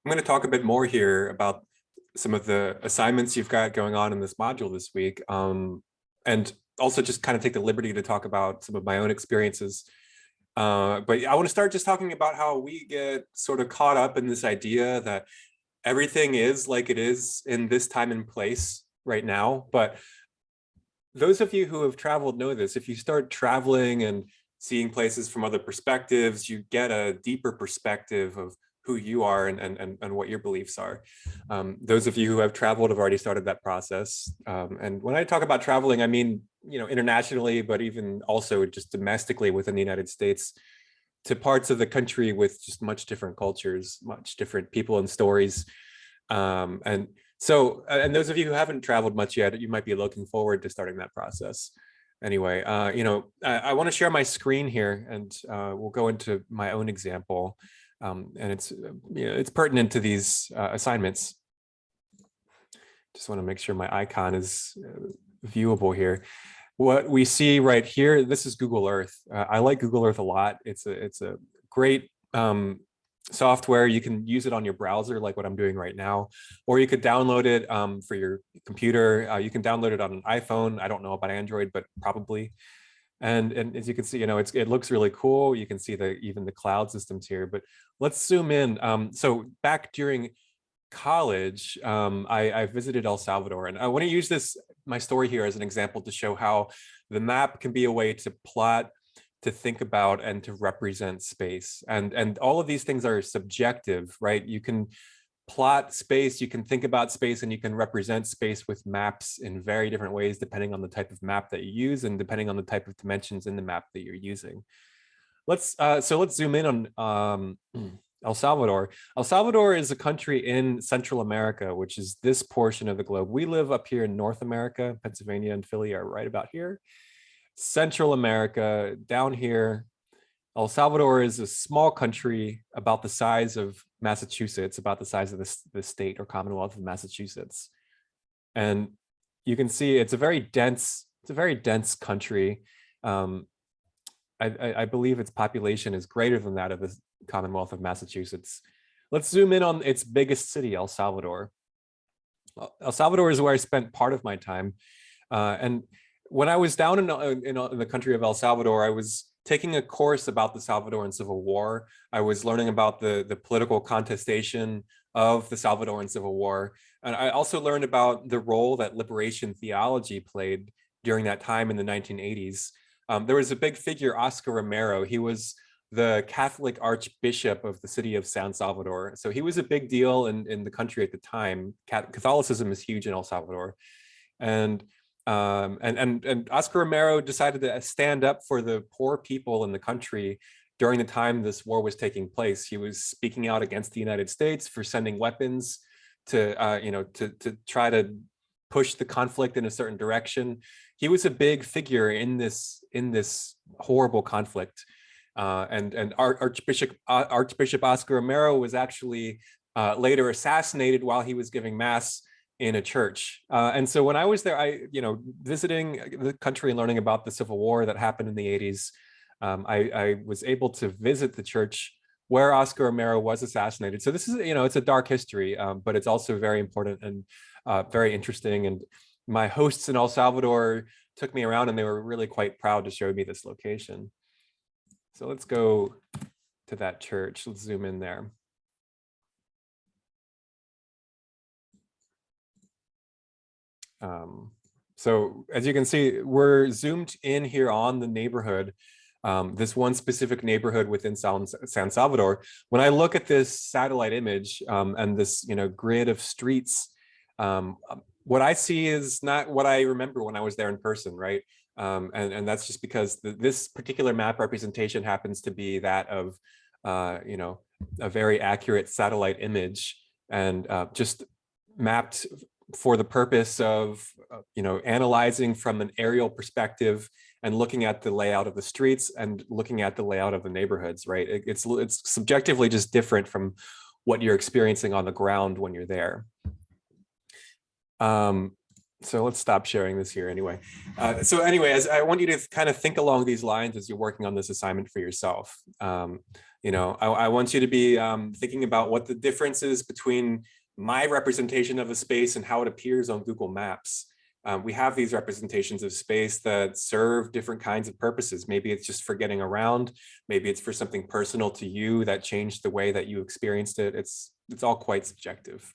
I'm going to talk a bit more here about some of the assignments you've got going on in this module this week, and also just kind of take the liberty to talk about some of my own experiences. But I want to start just talking about how we get sort of caught up in this idea that everything is like it is in this time and place right now. But those of you who have traveled know this. If you start traveling and seeing places from other perspectives, you get a deeper perspective of who you are and what your beliefs are. Those of you who have traveled have already started that process. And when I talk about traveling, I mean, internationally, but even also just domestically within the United States, to parts of the country with just much different cultures, much different people and stories. And those of you who haven't traveled much yet, you might be looking forward to starting that process. Anyway, I want to share my screen here, and we'll go into my own example. And it's pertinent to these assignments. Just want to make sure my icon is viewable here. What we see right here, this is Google Earth. I like Google Earth a lot. It's a great software. You can use it on your browser, like what I'm doing right now, or you could download it for your computer. You can download it on an iPhone. I don't know about Android, but probably. And as you can see, it looks really cool. You can see even the cloud systems here. But let's zoom in. So back during college, I visited El Salvador, and I want to use my story here as an example to show how the map can be a way to plot, to think about, and to represent space. And all of these things are subjective, right? You can plot space, you can think about space, and you can represent space with maps in very different ways, depending on the type of map that you use and depending on the type of dimensions in the map that you're using. Let's zoom in on El Salvador. El Salvador is a country in Central America, which is this portion of the globe. We live up here in North America. Pennsylvania and Philly are right about here. Central America, down here, El Salvador is a small country about the size of Massachusetts, about the size of the state or Commonwealth of Massachusetts. And you can see it's a very dense country. I believe its population is greater than that of the Commonwealth of Massachusetts. Let's zoom in on its biggest city, El Salvador. El Salvador is where I spent part of my time. And when I was down in the country of El Salvador, I was taking a course about the Salvadoran Civil War. I was learning about the political contestation of the Salvadoran Civil War. And I also learned about the role that liberation theology played during that time in the 1980s. There was a big figure, Oscar Romero. He was the Catholic Archbishop of the city of San Salvador. So he was a big deal in the country at the time. Catholicism is huge in El Salvador. And Oscar Romero decided to stand up for the poor people in the country during the time this war was taking place. He was speaking out against the United States for sending weapons to try to push the conflict in a certain direction. He was a big figure in this horrible conflict. And Archbishop Oscar Romero was actually later assassinated while he was giving mass in a church. And so when I was there, visiting the country and learning about the Civil War that happened in the 80s, I was able to visit the church where Oscar Romero was assassinated. So this is, it's a dark history, but it's also very important and very interesting. And my hosts in El Salvador took me around, and they were really quite proud to show me this location. So let's go to that church. Let's zoom in there. So as you can see, we're zoomed in here on the neighborhood, this one specific neighborhood within San Salvador. When I look at this satellite image and this grid of streets, what I see is not what I remember when I was there in person, right? And that's just because this particular map representation happens to be that of a very accurate satellite image, and just mapped for the purpose of analyzing from an aerial perspective and looking at the layout of the streets and looking at the layout of the neighborhoods, right? It's subjectively just different from what you're experiencing on the ground when you're there. So let's stop sharing this here anyway. So anyway, I want you to kind of think along these lines as you're working on this assignment for yourself. I want you to be thinking about what the difference is between my representation of a space and how it appears on Google Maps. We have these representations of space that serve different kinds of purposes. Maybe it's just for getting around. Maybe it's for something personal to you that changed the way that you experienced it. It's all quite subjective.